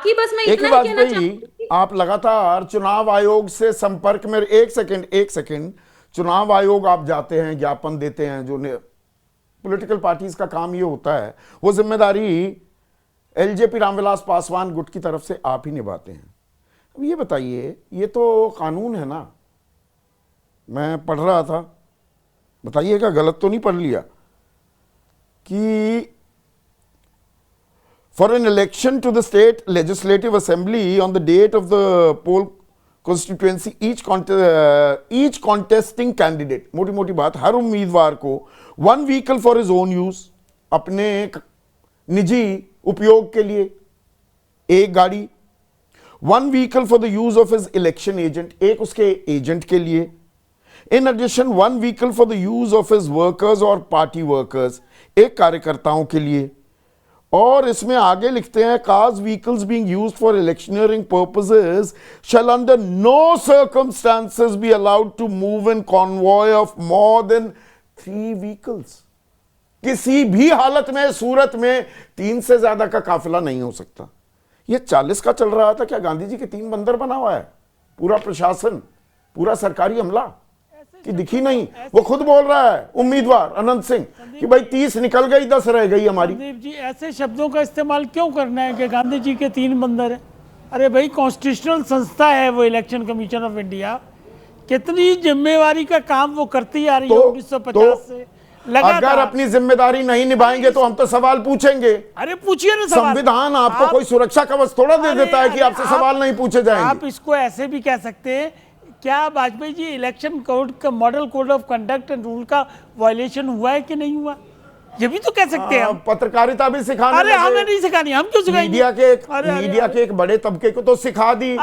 बाकी बस मैं एक इतना ही कहना वाजपेयी, चाहूंगी। आप लगातार चुनाव आयोग से संपर्क में, एक सेकंड, चुनाव आयोग आप जाते हैं, ज्ञापन देते हैं, जो पॉलिटिकल पार्टीज का काम ये होता है, वो जिम्मेदारी एलजेपी रामविलास पासवान गुट की तरफ से आप ही निभाते हैं। अब ये बताइए, ये तो कानून है ना, मैं पढ़ रहा था, बताइएगा गलत तो नहीं पढ़ लिया, कि for an election to the state legislative assembly on the date of the poll constituency, each contesting candidate, मोटी मोटी बात, हर उम्मीदवार को 1 vehicle for his own use, अपने निजी उपयोग के लिए एक गाड़ी, 1 vehicle for the use of his election agent, एक उसके एजेंट के लिए, in addition 1 vehicle for the use of his workers or party workers, एक कार्यकर्ताओं के लिए। और इसमें आगे लिखते हैं, cars vehicles being used for electioneering purposes shall under no circumstances be allowed to move in convoy of more than 3 vehicles। किसी भी हालत में, सूरत में 3 से ज्यादा का काफिला नहीं हो सकता। ये 40 का चल रहा था, क्या गांधी जी के 3 बंदर बना हुआ है? पूरा प्रशासन, पूरा सरकारी अमला कि दिखी नहीं? वो खुद बोल रहा है उम्मीदवार अनंत सिंह कि भाई 30 निकल गई, 10 रह गई हमारी। संदीप जी, ऐसे शब्दों का इस्तेमाल क्यों करना है कि गांधी जी के 3 बंदर है? अरे भाई, कॉन्स्टिट्यूशनल संस्था है वो इलेक्शन कमीशन ऑफ इंडिया, कितनी जिम्मेवारी का काम वो करती आ रही है 1950 से लगातार। अगर अपनी जिम्मेदारी नहीं निभाएंगे तो हम तो सवाल पूछेंगे। अरे पूछिए ना सवाल। संविधान आपको कोई सुरक्षा कवच थोड़ा दे देता है कि आपसे सवाल नहीं पूछे जाएंगे। आप इसको ऐसे भी कह सकते हैं, क्या वाजपेयी जी इलेक्शन कोड का, model code of conduct and rule का वायलेशन हुआ है कि नहीं हुआ? ये भी तो कह सकते हैं हम। पत्रकारिता भी सिखाने अरे हमें नहीं सिखानी, हम क्यों सिखाएंगे? मीडिया के एक बड़े तबके को तो सिखा दी।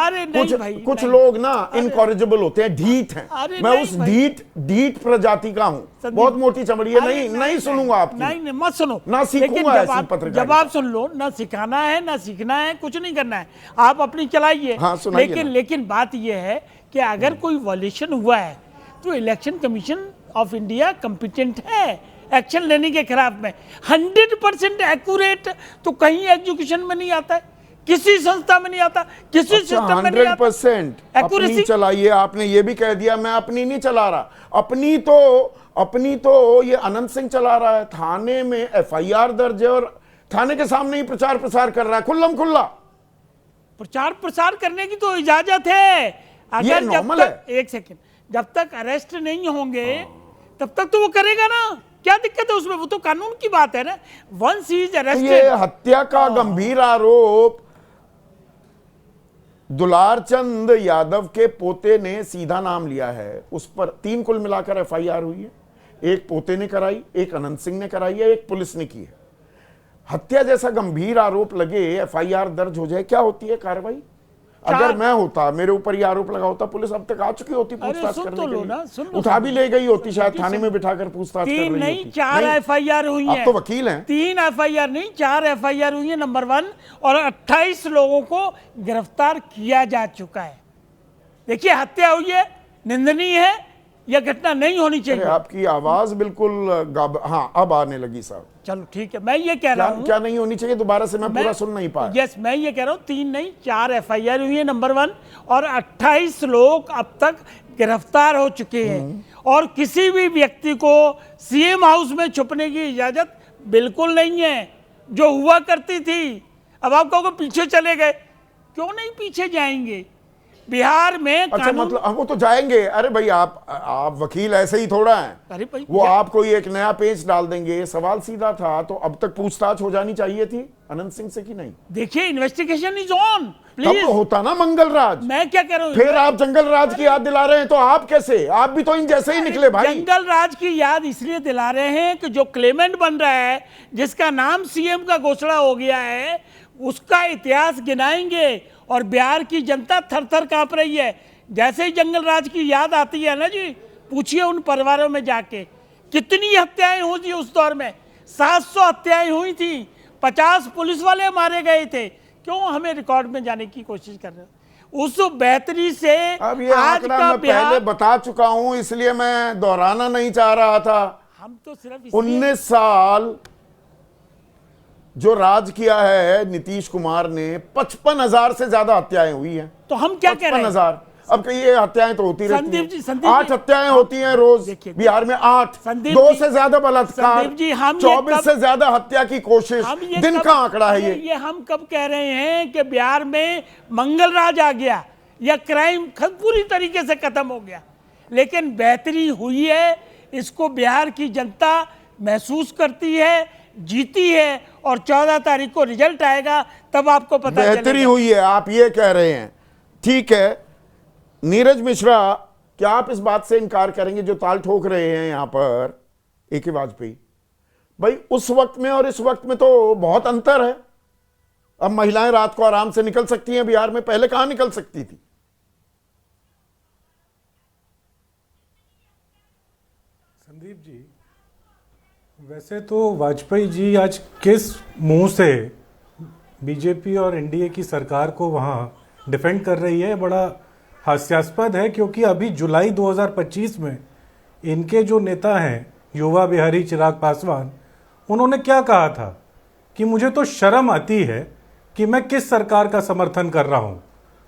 कुछ लोग ना इनकॉरिजिबल होते हैं, ढीठ हैं। मैं उस ढीठ प्रजाति का हूँ, बहुत मोटी चमड़ी है, नहीं सुनूंगा आप। नहीं मत सुनो, ना सीखूंगा ऐसी पत्रकारिता। जवाब सुन लो, ना सिखाना है ना सीखना है, कुछ नहीं करना है, आप अपनी चलाइए। लेकिन बात यह है कि अगर कोई वायलेशन हुआ है तो election commission of India competent है एक्शन लेने के खिलाफ में। 100% एक्यूरेट तो कहीं एजुकेशन में नहीं आता है, किसी संस्था में नहीं आता, किसी सिस्टम में नहीं आता। 100% अपनी चलाइए। आपने ये भी कह दिया मैं अपनी नहीं चला रहा, अपनी तो ये अनंत सिंह चला रहा है। थाने में FIR दर्ज है और थाने के सामने ही प्रचार प्रसार कर रहा है, खुल्लम खुल्ला। प्रचार प्रसार करने की तो इजाजत है, अगर जब तक, एक सेकंड, जब तक अरेस्ट नहीं होंगे तब तक तो वो करेगा ना, क्या दिक्कत है उसमें? वो तो कानून की बात है ना। Once he is arrested. ये हत्या का गंभीर आरोप दुलारचंद यादव के पोते ने सीधा नाम लिया है, उस पर 3 कुल मिलाकर FIR हुई है। एक पोते ने कराई, एक अनंत सिंह ने कराई है, एक पुलिस ने की है। हत्या जैसा गंभीर आरोप लगे, FIR दर्ज हो जाए, क्या होती है कार्रवाई? अगर मैं होता, मेरे ऊपर ये आरोप लगा होता, पुलिस अब तक आ चुकी होती पूछताछ करने के लिए, उठा भी ले गई होती, शायद थाने में बिठाकर पूछताछ कर रही होती। नहीं, 4 FIR हुई हैं। आप तो वकील हैं। 3 FIR नहीं, 4 FIR हुई है, नंबर 1, और 28 लोगों को गिरफ्तार किया जा चुका है। देखिए, हत्या हुई है, निंदनीय है, यह घटना नहीं होनी चाहिए। आपकी आवाज बिल्कुल हाँ अब आने लगी साहब। चलो ठीक है, मैं ये कह रहा हूँ क्या नहीं होनी चाहिए, दोबारा से मैं पूरा सुन नहीं पाया। यस, मैं ये कह रहा हूँ 3 नहीं 4 FIR हुई है, नंबर 1, और 28 लोग अब तक गिरफ्तार हो चुके हैं। और किसी भी व्यक्ति को CM हाउस में छुपने की इजाजत बिल्कुल नहीं है, जो हुआ करती थी। अब आप कहोगे पीछे चले गए, क्यों नहीं पीछे जाएंगे? बिहार में अच्छा, मतलब वो तो जाएंगे। अरे भाई, आप वकील ऐसे ही थोड़ा हैं। अरे भाई, वो आपको एक नया पेज डाल देंगे। सवाल सीधा था, तो अब तक पूछताछ हो जानी चाहिए थी अनंत सिंह से कि नहीं? देखिए, इन्वेस्टिगेशन इज ऑन, प्लीज। तब तो होता ना मंगल राज। मैं क्या कह रहा हूँ, फिर आप जंगल राज की याद दिला रहे हैं, तो आप कैसे? आप भी तो इन जैसे ही निकले भाई। जंगल राज की याद इसलिए दिला रहे हैं कि जो क्लेमेंट बन रहा है, जिसका नाम CM का घोषणा हो गया है, उसका इतिहास गिनाएंगे और बिहार की जनता थर थर कांप रही है। जैसे ही जंगल राज की याद आती है ना जी, पूछिए उन परिवारों में जाके कितनी हत्याएं हुई थी उस दौर में। 700 हत्याएं हुई थी, 50 पुलिस वाले मारे गए थे। क्यों हमें रिकॉर्ड में जाने की कोशिश कर रहे हो? उस बेहतरी से अब ये आंकड़ा मैं पहले बता चुका हूं, इसलिए मैं दोहराना नहीं चाह रहा था। हम तो सिर्फ 19 साल जो राज किया है नीतीश कुमार ने, 55,000 से ज्यादा हत्याएं हुई हैं। तो हम क्या कह रहे हैं? 55,000। अब ये हत्याएं तो होती रहती संदीप जी, हैं। संदीप 8 जी, हत्याएं होती हैं रोज देखिए, बिहार में, 8। संदीप 2 जी, से ज्यादा बलात्कार, संदीप जी, हम ये 24 कब- से ज्यादा हत्या की कोशिश। हम ये दिन कब- का आंकड़ा है ये। हम कब कह रहे हैं कि बिहार में मंगल राज आ गया या क्राइम पूरी तरीके से खत्म हो गया? लेकिन बेहतरी हुई है, इसको बिहार की जनता महसूस करती है, जीती है, और 14 तारीख को रिजल्ट आएगा, तब आपको पता बेहतरी चलेगा। हुई है, आप ये कह रहे हैं। ठीक है, नीरज मिश्रा, क्या आप इस बात से इनकार करेंगे जो ताल ठोक रहे हैं यहां पर ए.के. वाजपेयी भाई, उस वक्त में और इस वक्त में तो बहुत अंतर है। अब महिलाएं रात को आराम से निकल सकती हैं बिहार में, पहले कहां निकल सकती थी? संदीप जी, वैसे तो वाजपेयी जी आज किस मुंह से बीजेपी और एनडीए की सरकार को वहां डिफेंड कर रही है, बड़ा हास्यास्पद है। क्योंकि अभी जुलाई 2025 में इनके जो नेता हैं युवा बिहारी चिराग पासवान, उन्होंने क्या कहा था कि मुझे तो शर्म आती है कि मैं किस सरकार का समर्थन कर रहा हूं।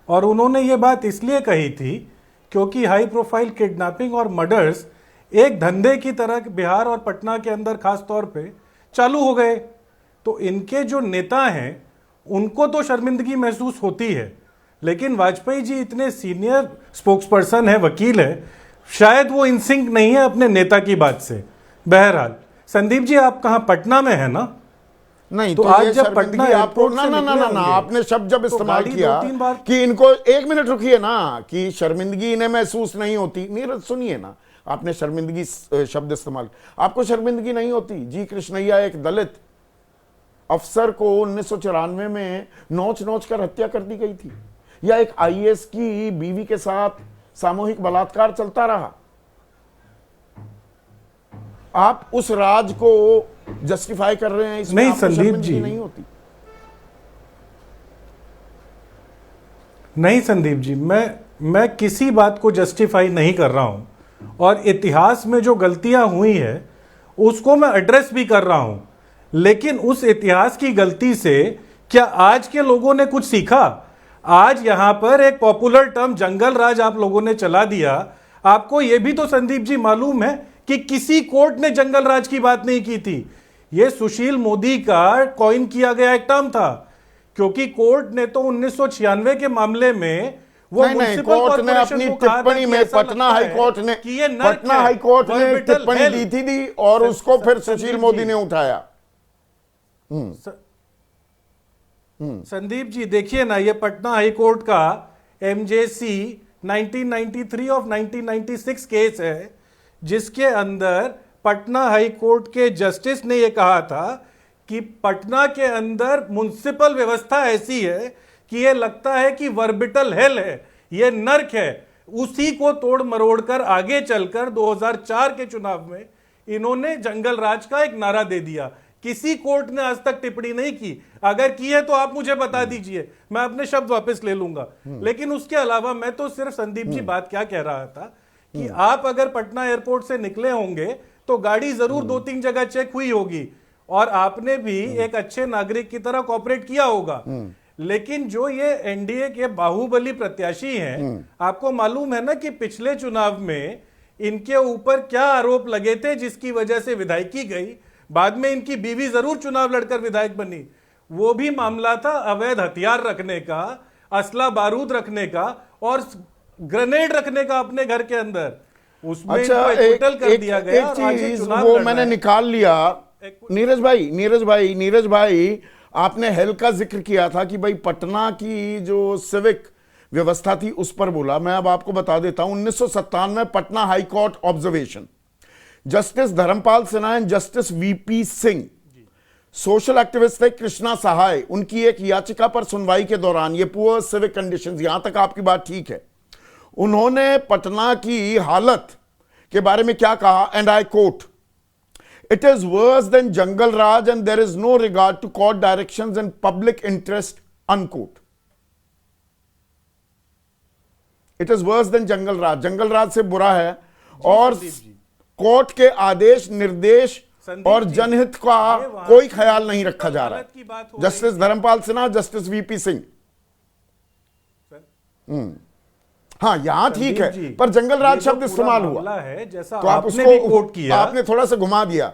और उन्होंने ये बात इसलिए कही थी क्योंकि हाई प्रोफाइल किडनैपिंग और मर्डर्स एक धंधे की तरह बिहार और पटना के अंदर खास तौर पे चालू हो गए। तो इनके जो नेता हैं उनको तो शर्मिंदगी महसूस होती है, लेकिन वाजपेयी जी इतने सीनियर स्पोक्सपर्सन है, वकील है, शायद वो इनसिंक नहीं है अपने नेता की बात से। बहरहाल संदीप जी, आप कहां, पटना में है ना? नहीं तो तो आज ये जब पटना शर्मिंदगी आपको, एयरपोर्ट ना से ना ना निकले ना ना, होंगे, आपने शब्द जब तो इस्तेमाल गाड़ी किया 2-3 बार कि इनको, 1 मिनट रुकिए ना, कि शर्मिंदगी इन्हें महसूस नहीं होती। नीरज सुनिए ना, आपने शर्मिंदगी शब्द इस्तेमाल, आपको शर्मिंदगी नहीं होती? जी कृष्णैया एक दलित अफसर को 1994 में नोच नोच कर हत्या कर दी गई थी, या एक आईएएस की बीवी के साथ सामूहिक बलात्कार चलता रहा। आप उस राज को जस्टिफाई कर रहे हैं, इसमें नहीं आपको संदीप शर्मिंदगी जी, नहीं होती? नहीं संदीप जी, मैं किसी बात को जस्टिफाई नहीं कर रहा हूं, और इतिहास में जो गलतियां हुई है उसको मैं एड्रेस भी कर रहा हूं। लेकिन उस इतिहास की गलती से क्या आज के लोगों ने कुछ सीखा? आज यहां पर एक पॉपुलर टर्म जंगल राज आप लोगों ने चला दिया। आपको यह भी तो संदीप जी मालूम है कि किसी कोर्ट ने जंगल राज की बात नहीं की थी। यह सुशील मोदी का कॉइन किया गया एक टर्म था, क्योंकि कोर्ट ने तो 1996 के मामले में वो नहीं, कोर्ट ने अपनी टिप्पणी में, पटना हाई कोर्ट ने, पटना हाई कोर्ट ने टिप्पणी दी थी और उसको फिर सुशील मोदी ने उठाया। संदीप जी देखिए ना, ये पटना हाई कोर्ट का एमजेसी 1993 ऑफ 1996 केस है, जिसके अंदर पटना हाई कोर्ट के जस्टिस ने यह कहा था कि पटना के अंदर म्युनिसिपल व्यवस्था ऐसी है कि यह लगता है कि वर्बिटल हेल है, यह नर्क है। उसी को तोड़ मरोड़ कर आगे चलकर 2004 के चुनाव में इन्होंने जंगल राज का एक नारा दे दिया। किसी कोर्ट ने आज तक टिप्पणी नहीं की, अगर की है तो आप मुझे बता दीजिए, मैं अपने शब्द वापस ले लूंगा। लेकिन उसके अलावा मैं तो सिर्फ संदीप जी बात क्या कह रहा था कि आप अगर पटना एयरपोर्ट से निकले होंगे तो गाड़ी जरूर 2-3 जगह चेक हुई होगी, और आपने भी एक अच्छे नागरिक की तरह कॉपरेट किया होगा। लेकिन जो ये एनडीए के बाहुबली प्रत्याशी हैं, आपको मालूम है ना कि पिछले चुनाव में इनके ऊपर क्या आरोप लगे थे, जिसकी वजह से विधायकी गई। बाद में इनकी बीवी जरूर चुनाव लड़कर विधायक बनी। वो भी मामला था अवैध हथियार रखने का, असला बारूद रखने का और ग्रेनेड रखने का अपने घर के अंदर। उसमें अच्छा, एक्विटल कर दिया गया। एक चीज वो मैंने निकाल लिया। नीरज भाई, आपने हेल का जिक्र किया था कि भाई पटना की जो सिविक व्यवस्था थी उस पर बोला। मैं अब आपको बता देता हूं, 1997 में Patna high court observation, justice Dharmpal Sinha and justice VP Singh, social activist थे कृष्णा सहाय, उनकी एक याचिका पर सुनवाई के दौरान, ये पुअर सिविक कंडीशंस, यहां तक आपकी बात ठीक है, उन्होंने पटना की हालत के बारे में क्या कहा, and I quote, it is worse than jungle raj and there is no regard to court directions and public interest, unquote. It is worse than jungle raj से बुरा है, और कोर्ट के आदेश निर्देश संदीप और जी, जनहित का ये वहाँ कोई ख्याल नहीं रखा जा अदालत की रहा बात हो है। Justice Dharmpal Sinha, justice VP Singh. हाँ, यहां ठीक संदीप जी, है, पर जंगल राज ये जो शब्द पूरा इस्तेमाल हुआ मामला है, जैसा तो आप आपने भी उसको कोट किया, आपने थोड़ा सा घुमा दिया।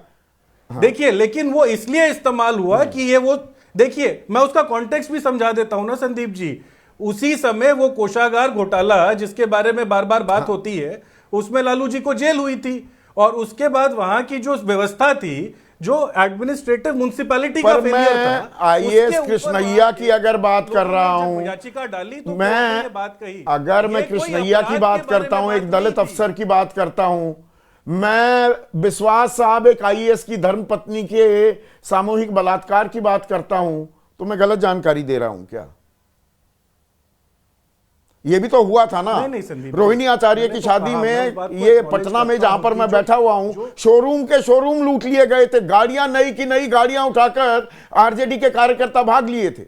देखिए, लेकिन वो इसलिए इस्तेमाल हुआ कि ये वो, देखिए मैं उसका कॉन्टेक्स्ट भी समझा देता हूं ना संदीप जी। उसी समय वो कोषागार घोटाला जिसके बारे में बार बार बात होती है, उसमें लालू जी को जेल हुई थी, और उसके बाद वहां की जो व्यवस्था थी, जो एडमिनिस्ट्रेटिव म्युनिसिपैलिटी का पर फेलियर मैं था, आईएएस उसके ऊपर कृष्णैया वहां की अगर बात कर लोगों ने रहा जब हूं, याचिका डाली तो मैं कोर्ट ने ये बात कही। अगर मैं ये कोई कृष्णैया की अपराध बात के बारे करता में हूं, बात एक दलित नहीं थी। अफसर की बात करता हूं, मैं विश्वास साहब एक आईएएस की धर्मपत्नी के सामूहिक बलात्कार की बात करता हूं, तो मैं गलत जानकारी दे रहा हूं क्या? ये भी तो हुआ था ना। नहीं संदीप, रोहिणी आचार्य मैंने की तो शादी कहा, मैं उस बात में को ये acknowledge पटना में करता जहां हूं पर कि मैं बैठा हुआ हूं, शोरूम के शोरूम लूट लिए गए थे, गाड़ियां नई की नई गाड़ियां उठाकर आरजेडी के कार्यकर्ता भाग लिए थे।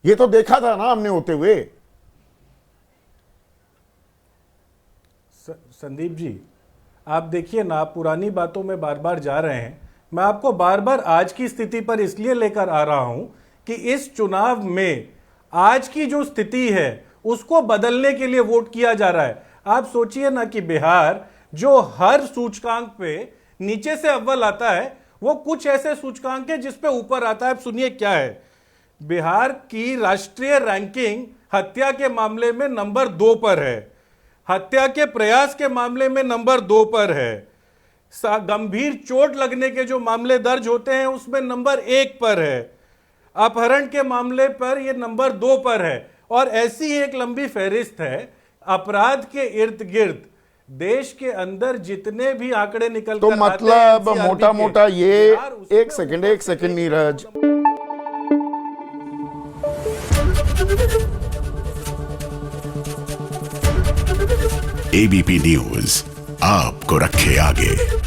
ये तो देखा था ना हमने होते हुए। संदीप जी, आप देखिए ना, आप पुरानी बातों में बार बार जा रहे हैं। मैं आपको बार बार आज की स्थिति पर इसलिए लेकर आ रहा हूं कि इस चुनाव में आज की जो स्थिति है उसको बदलने के लिए वोट किया जा रहा है। आप सोचिए ना कि बिहार जो हर सूचकांक पे नीचे से अव्वल आता है, वो कुछ ऐसे सूचकांक है जिस पे ऊपर आता है। आप सुनिए क्या है। बिहार की राष्ट्रीय रैंकिंग हत्या के मामले में नंबर 2 पर है, हत्या के प्रयास के मामले में नंबर 2 पर है, गंभीर चोट लगने के जो मामले दर्ज होते हैं उसमें नंबर 1 पर है, अपहरण के मामले पर यह नंबर 2 पर है, और ऐसी एक लंबी फहरिस्त है। अपराध के इर्द गिर्द देश के अंदर जितने भी आंकड़े निकल तो कर आते हैं मतलब NCRB मोटा के, मोटा ये बिहार उसमें एक सेकंड नीरज, एबीपी न्यूज आपको रखे आगे।